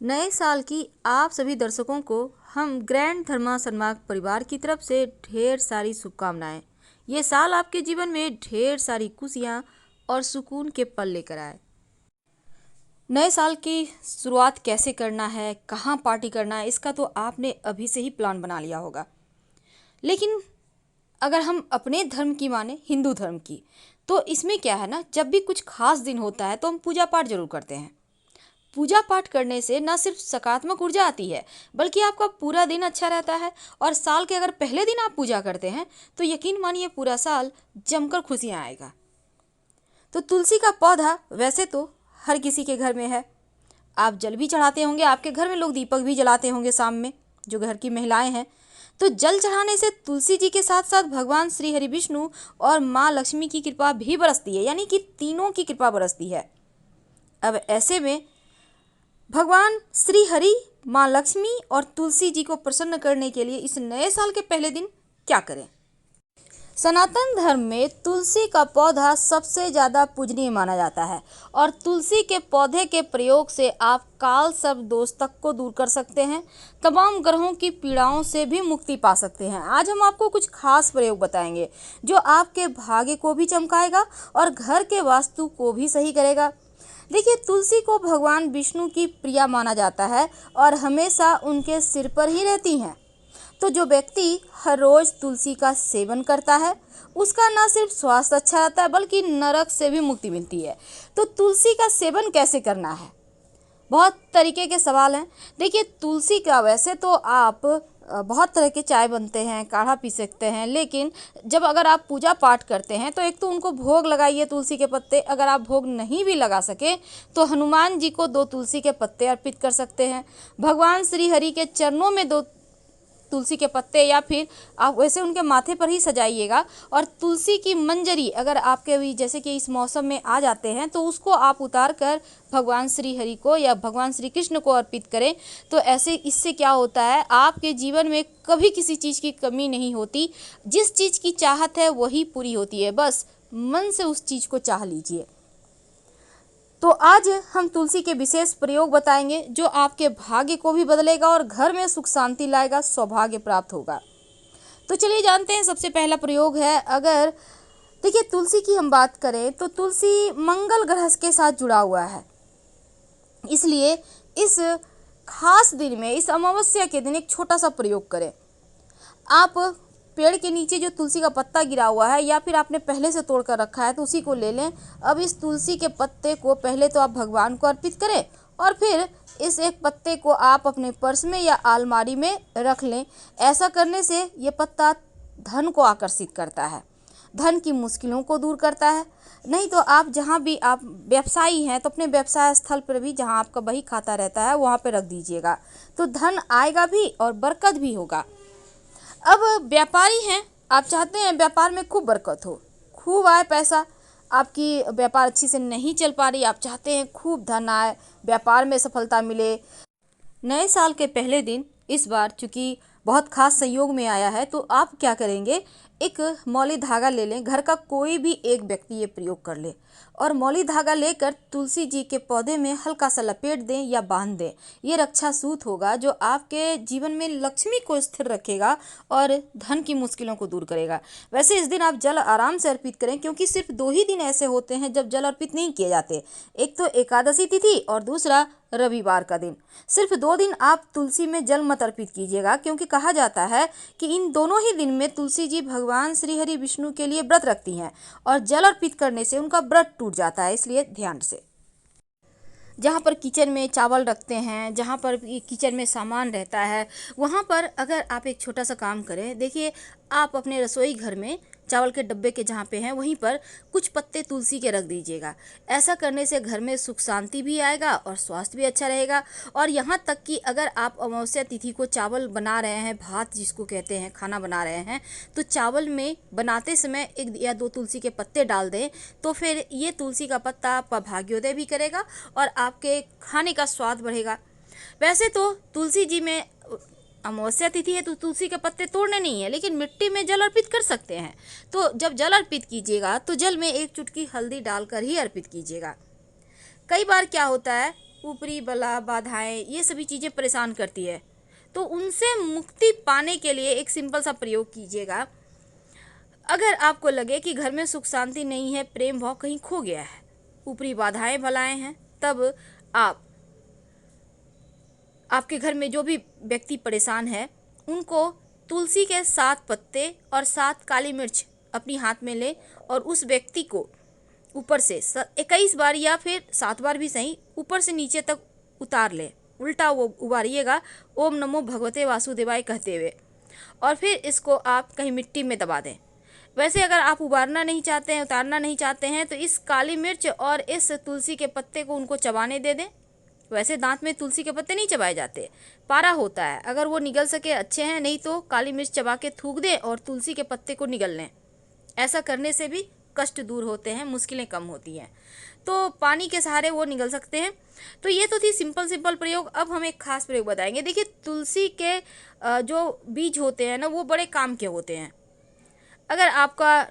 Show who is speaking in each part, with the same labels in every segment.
Speaker 1: नए साल की आप सभी दर्शकों को हम ग्रैंड धर्मा सन्मार्ग परिवार की तरफ से ढेर सारी शुभकामनाएं। ये साल आपके जीवन में ढेर सारी खुशियां और सुकून के पल लेकर आए। नए साल की शुरुआत कैसे करना है, कहाँ पार्टी करना है, इसका तो आपने अभी से ही प्लान बना लिया होगा। लेकिन अगर हम अपने धर्म की माने, हिंदू धर्म की, तो इसमें क्या है ना, जब भी कुछ खास दिन होता है तो हम पूजा पाठ जरूर करते हैं। पूजा पाठ करने से न सिर्फ सकारात्मक ऊर्जा आती है, बल्कि आपका पूरा दिन अच्छा रहता है। और साल के अगर पहले दिन आप पूजा करते हैं तो यकीन मानिए पूरा साल जमकर खुशियां आएगा। तो तुलसी का पौधा वैसे तो हर किसी के घर में है। आप जल भी चढ़ाते होंगे, आपके घर में लोग दीपक भी जलाते होंगे शाम में, जो घर की महिलाएं हैं। तो जल चढ़ाने से तुलसी जी के साथ साथ भगवान श्री हरि विष्णु और माँ लक्ष्मी की कृपा भी बरसती है, यानी कि तीनों की कृपा बरसती है। अब ऐसे में भगवान श्री हरि, माँ लक्ष्मी और तुलसी जी को प्रसन्न करने के लिए इस नए साल के पहले दिन क्या करें। सनातन धर्म में तुलसी का पौधा सबसे ज़्यादा पूजनीय माना जाता है और तुलसी के पौधे के प्रयोग से आप काल सर्प दोष तक को दूर कर सकते हैं, तमाम ग्रहों की पीड़ाओं से भी मुक्ति पा सकते हैं। आज हम आपको कुछ खास प्रयोग बताएंगे जो आपके भाग्य को भी चमकाएगा और घर के वास्तु को भी सही करेगा। देखिए, तुलसी को भगवान विष्णु की प्रिया माना जाता है और हमेशा उनके सिर पर ही रहती हैं। तो जो व्यक्ति हर रोज तुलसी का सेवन करता है उसका न सिर्फ स्वास्थ्य अच्छा रहता है बल्कि नरक से भी मुक्ति मिलती है। तो तुलसी का सेवन कैसे करना है, बहुत तरीके के सवाल हैं। देखिए, तुलसी का वैसे तो आप बहुत तरह के चाय बनते हैं, काढ़ा पी सकते हैं, लेकिन जब अगर आप पूजा पाठ करते हैं तो एक तो उनको भोग लगाइए तुलसी के पत्ते। अगर आप भोग नहीं भी लगा सके तो हनुमान जी को 2 तुलसी के पत्ते अर्पित कर सकते हैं। भगवान श्री हरि के चरणों में 2 तुलसी के पत्ते, या फिर आप वैसे उनके माथे पर ही सजाइएगा। और तुलसी की मंजरी अगर आपके भी जैसे कि इस मौसम में आ जाते हैं तो उसको आप उतार कर भगवान श्री हरि को या भगवान श्री कृष्ण को अर्पित करें। तो ऐसे इससे क्या होता है, आपके जीवन में कभी किसी चीज़ की कमी नहीं होती। जिस चीज़ की चाहत है वही पूरी होती है, बस मन से उस चीज़ को चाह लीजिए। तो आज हम तुलसी के विशेष प्रयोग बताएंगे जो आपके भाग्य को भी बदलेगा और घर में सुख शांति लाएगा, सौभाग्य प्राप्त होगा। तो चलिए जानते हैं। सबसे पहला प्रयोग है, अगर देखिए तुलसी की हम बात करें तो तुलसी मंगल ग्रह के साथ जुड़ा हुआ है, इसलिए इस खास दिन में, इस अमावस्या के दिन एक छोटा सा प्रयोग करें। आप पेड़ के नीचे जो तुलसी का पत्ता गिरा हुआ है या फिर आपने पहले से तोड़ कर रखा है तो उसी को ले लें। अब इस तुलसी के पत्ते को पहले तो आप भगवान को अर्पित करें और फिर इस एक पत्ते को आप अपने पर्स में या अलमारी में रख लें। ऐसा करने से ये पत्ता धन को आकर्षित करता है, धन की मुश्किलों को दूर करता है। नहीं तो आप जहाँ भी आप व्यवसायी हैं तो अपने व्यवसाय स्थल पर भी, जहाँ आपका बही खाता रहता है, वहाँ पर रख दीजिएगा, तो धन आएगा भी और बरकत भी होगा। अब व्यापारी हैं, आप चाहते हैं व्यापार में खूब बरकत हो, खूब आए पैसा, आपकी व्यापार अच्छी से नहीं चल पा रही, आप चाहते हैं खूब धन आए, व्यापार में सफलता मिले। नए साल के पहले दिन इस बार चूँकि बहुत खास संयोग में आया है तो आप क्या करेंगे, एक मौली धागा ले लें। घर का कोई भी एक व्यक्ति ये प्रयोग कर ले और मौली धागा लेकर तुलसी जी के पौधे में हल्का सा लपेट दें या बांध दें। ये रक्षा सूत होगा जो आपके जीवन में लक्ष्मी को स्थिर रखेगा और धन की मुश्किलों को दूर करेगा। वैसे इस दिन आप जल आराम से अर्पित करें, क्योंकि सिर्फ 2 ही दिन ऐसे होते हैं जब जल अर्पित नहीं किए जाते। एक तो एकादशी तिथि और दूसरा रविवार का दिन। सिर्फ 2 दिन आप तुलसी में जल मत अर्पित कीजिएगा, क्योंकि कहा जाता है कि इन दोनों ही दिन में तुलसी जी भगवान श्री हरि विष्णु के लिए व्रत रखती हैं और जल अर्पित करने से उनका व्रत टूट जाता है। इसलिए ध्यान से, जहाँ पर किचन में चावल रखते हैं, जहाँ पर किचन में सामान रहता है, वहाँ पर अगर आप एक छोटा सा काम करें। देखिए, आप अपने रसोई घर में चावल के डब्बे के जहाँ पे हैं वहीं पर कुछ पत्ते तुलसी के रख दीजिएगा। ऐसा करने से घर में सुख शांति भी आएगा और स्वास्थ्य भी अच्छा रहेगा। और यहाँ तक कि अगर आप अमावस्या तिथि को चावल बना रहे हैं, भात जिसको कहते हैं, खाना बना रहे हैं, तो चावल में बनाते समय 1 या 2 तुलसी के पत्ते डाल दें, तो फिर ये तुलसी का पत्ता आपका भाग्योदय भी करेगा और आपके खाने का स्वाद बढ़ेगा। वैसे तो तुलसी जी में अमावस्या तिथि है तो तुलसी के पत्ते तोड़ने नहीं है, लेकिन मिट्टी में जल अर्पित कर सकते हैं। तो जब जल अर्पित कीजिएगा तो जल में 1 चुटकी हल्दी डालकर ही अर्पित कीजिएगा। कई बार क्या होता है ऊपरी बला बाधाएं, ये सभी चीज़ें परेशान करती है। तो उनसे मुक्ति पाने के लिए एक सिंपल सा प्रयोग कीजिएगा। अगर आपको लगे कि घर में सुख शांति नहीं है, प्रेम भाव कहीं खो गया है, ऊपरी बाधाएं बलाएं हैं, तब आपके घर में जो भी व्यक्ति परेशान है उनको तुलसी के 7 पत्ते और 7 काली मिर्च अपनी हाथ में ले और उस व्यक्ति को ऊपर से 21 बार या फिर 7 बार भी सही, ऊपर से नीचे तक उतार ले, उल्टा वो उबारिएगा, ओम नमो भगवते वासुदेवाय कहते हुए, और फिर इसको आप कहीं मिट्टी में दबा दें। वैसे अगर आप उबारना नहीं चाहते हैं, उतारना नहीं चाहते हैं, तो इस काली मिर्च और इस तुलसी के पत्ते को उनको चबाने दे दें। वैसे दांत में तुलसी के पत्ते नहीं चबाए जाते, पारा होता है, अगर वो निगल सके अच्छे हैं, नहीं तो काली मिर्च चबा के थूक दें और तुलसी के पत्ते को निगल लें। ऐसा करने से भी कष्ट दूर होते हैं, मुश्किलें कम होती हैं, तो पानी के सहारे वो निगल सकते हैं। तो ये तो थी सिंपल प्रयोग। अब हम एक खास प्रयोग बताएंगे। देखिए, तुलसी के जो बीज होते हैं ना, वो बड़े काम के होते हैं। अगर आपका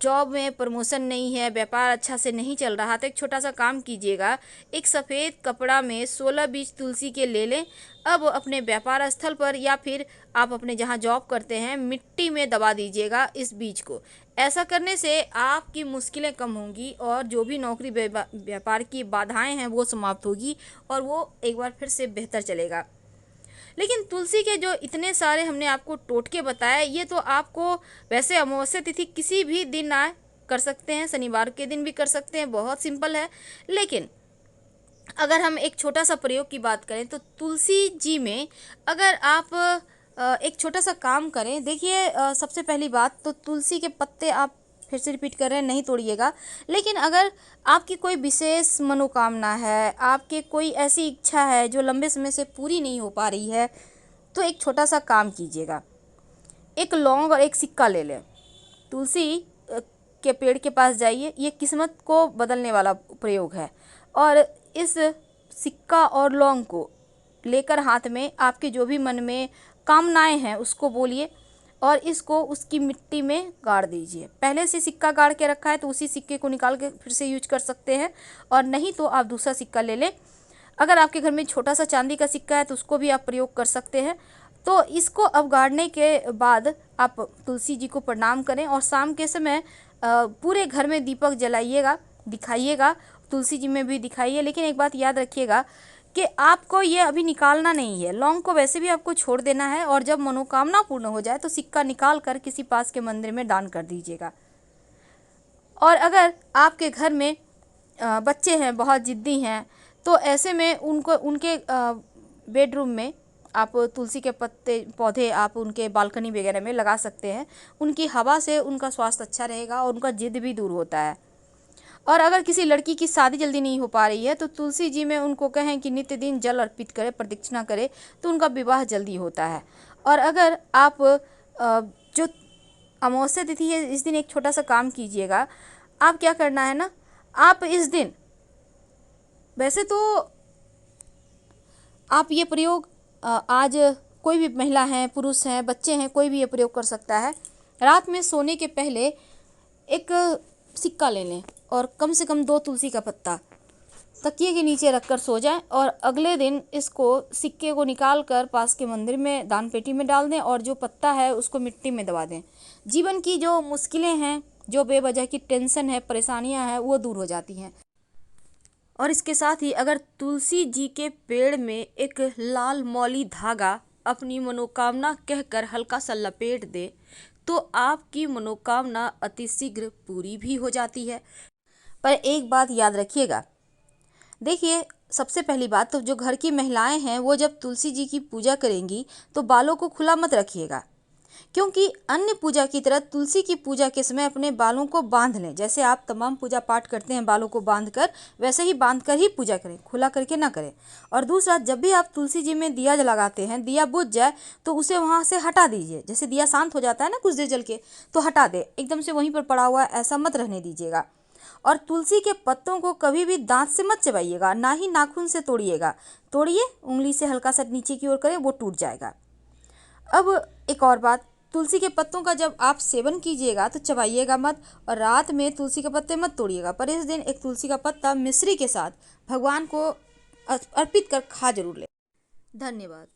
Speaker 1: जॉब में प्रमोशन नहीं है, व्यापार अच्छा से नहीं चल रहा, तो एक छोटा सा काम कीजिएगा। एक सफ़ेद कपड़ा में 16 बीज तुलसी के ले लें। अब अपने व्यापार स्थल पर या फिर आप अपने जहां जॉब करते हैं, मिट्टी में दबा दीजिएगा इस बीज को। ऐसा करने से आपकी मुश्किलें कम होंगी और जो भी नौकरी व्यापार की बाधाएं हैं वो समाप्त होगी और वो एक बार फिर से बेहतर चलेगा। लेकिन तुलसी के जो इतने सारे हमने आपको टोटके बताए, ये तो आपको वैसे अमावस्या तिथि किसी भी दिन आए कर सकते हैं, शनिवार के दिन भी कर सकते हैं, बहुत सिंपल है। लेकिन अगर हम एक छोटा सा प्रयोग की बात करें तो तुलसी जी में अगर आप एक छोटा सा काम करें। देखिए, सबसे पहली बात तो तुलसी के पत्ते आप फिर से रिपीट कर रहे हैं, नहीं तोड़िएगा। लेकिन अगर आपकी कोई विशेष मनोकामना है, आपके कोई ऐसी इच्छा है जो लंबे समय से पूरी नहीं हो पा रही है, तो एक छोटा सा काम कीजिएगा। एक लौंग और एक सिक्का ले लें, तुलसी के पेड़ के पास जाइए। ये किस्मत को बदलने वाला प्रयोग है। और इस सिक्का और लौंग को लेकर हाथ में आपके जो भी मन में कामनाएं हैं उसको बोलिए और इसको उसकी मिट्टी में गाड़ दीजिए। पहले से सिक्का गाड़ के रखा है तो उसी सिक्के को निकाल के फिर से यूज कर सकते हैं, और नहीं तो आप दूसरा सिक्का ले लें। अगर आपके घर में छोटा सा चांदी का सिक्का है तो उसको भी आप प्रयोग कर सकते हैं। तो इसको अब गाड़ने के बाद आप तुलसी जी को प्रणाम करें और शाम के समय पूरे घर में दीपक जलाइएगा, दिखाइएगा, तुलसी जी में भी दिखाइए। लेकिन एक बात याद रखिएगा कि आपको ये अभी निकालना नहीं है, लौंग को वैसे भी आपको छोड़ देना है, और जब मनोकामना पूर्ण हो जाए तो सिक्का निकाल कर किसी पास के मंदिर में दान कर दीजिएगा। और अगर आपके घर में बच्चे हैं, बहुत जिद्दी हैं, तो ऐसे में उनको उनके बेडरूम में आप तुलसी के पत्ते पौधे आप उनके बालकनी वगैरह में लगा सकते हैं। उनकी हवा से उनका स्वास्थ्य अच्छा रहेगा और उनका जिद भी दूर होता है। और अगर किसी लड़की की शादी जल्दी नहीं हो पा रही है तो तुलसी जी में उनको कहें कि नित्य दिन जल अर्पित करें, प्रदक्षिणा करें, तो उनका विवाह जल्दी होता है। और अगर आप जो अमावस्या तिथि है इस दिन एक छोटा सा काम कीजिएगा। आप क्या करना है ना, आप इस दिन वैसे तो आप ये प्रयोग आज कोई भी महिला है, पुरुष हैं, बच्चे हैं, कोई भी ये प्रयोग कर सकता है। रात में सोने के पहले एक सिक्का ले लें और कम से कम 2 तुलसी का पत्ता तकिए के नीचे रखकर सो जाएं, और अगले दिन इसको सिक्के को निकाल कर पास के मंदिर में दान पेटी में डाल दें और जो पत्ता है उसको मिट्टी में दबा दें। जीवन की जो मुश्किलें हैं, जो बेवजह की टेंशन है, परेशानियां हैं, वो दूर हो जाती हैं। और इसके साथ ही अगर तुलसी जी के पेड़ में एक लाल मौली धागा अपनी मनोकामना कहकर हल्का सा लपेट दे तो आपकी मनोकामना अतिशीघ्र पूरी भी हो जाती है। पर एक बात याद रखिएगा, देखिए, सबसे पहली बात तो जो घर की महिलाएं हैं वो जब तुलसी जी की पूजा करेंगी तो बालों को खुला मत रखिएगा, क्योंकि अन्य पूजा की तरह तुलसी की पूजा के समय अपने बालों को बांध लें। जैसे आप तमाम पूजा पाठ करते हैं बालों को बांध कर, वैसे ही बांध कर ही पूजा करें, खुला करके ना करें। और दूसरा, जब भी आप तुलसी जी में दिया लगाते हैं, दिया बुझ जाए तो उसे वहाँ से हटा दीजिए। जैसे दिया शांत हो जाता है ना कुछ देर जल के, तो हटा दे, एकदम से वहीं पर पड़ा हुआ ऐसा मत रहने दीजिएगा। और तुलसी के पत्तों को कभी भी दांत से मत चबाइएगा, ना ही नाखून से तोड़िएगा। तोड़िए, उंगली से हल्का सा नीचे की ओर करें, वो टूट जाएगा। अब एक और बात, तुलसी के पत्तों का जब आप सेवन कीजिएगा तो चबाइएगा मत, और रात में तुलसी के पत्ते मत तोड़िएगा। पर इस दिन एक तुलसी का पत्ता मिश्री के साथ भगवान को अर्पित कर खा जरूर ले। धन्यवाद।